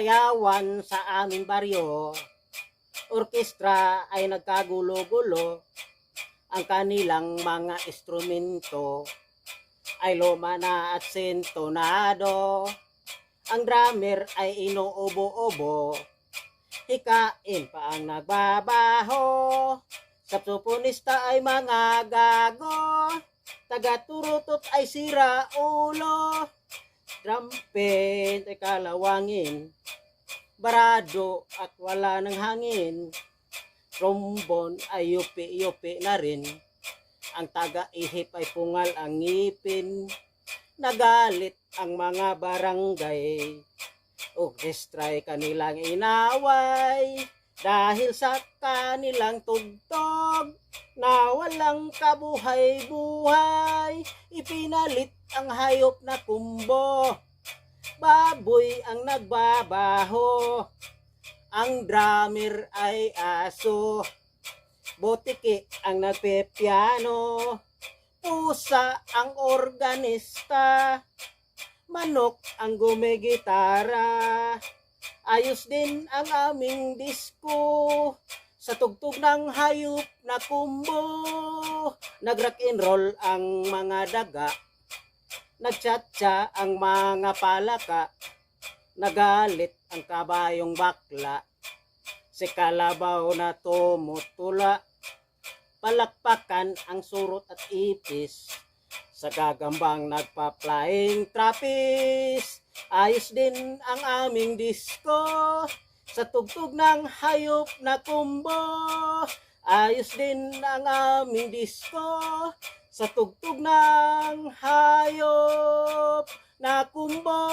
sayawan sa aming baryo, orkestra ay nagkagulo-gulo, ang kanilang mga instrumento ay luma na at sintonado. Ang drummer ay inuubo-ubo, hikain pa ang nagbabaho. Saxophonista ay mga gago, taga-turutot ay sira ulo. Trumpet ay kalawangin, barado at wala ng hangin. Trombone ay yupi-yupi na rin, ang taga-ihip ay pungal ang ngipin. Nagalit ang mga barangay, orkestra ay kanilang inaway. Dahil sa kanilang tugtog na walang kabuhay-buhay, ipinalit ang hayop na kumbo, baboy ang nagbabaho. Ang drummer ay aso, botiki ang nagpepiano, pusa ang organista, manok ang gumigitara. Ayos din ang aming disco, sa tugtog ng hayop na kumbo. Nag-rock and roll ang mga daga, nagtsatsa ang mga palaka. Nagalit ang kabayong bakla, si kalabaw na tumutula. Palakpakan ang surot at ipis, sa gagambang nagpa-flying trapeze. Ayos din ang aming disco, sa tugtog ng hayop na kumbo. Ayos din ang aming disco, sa tugtog ng hayop na kumbo.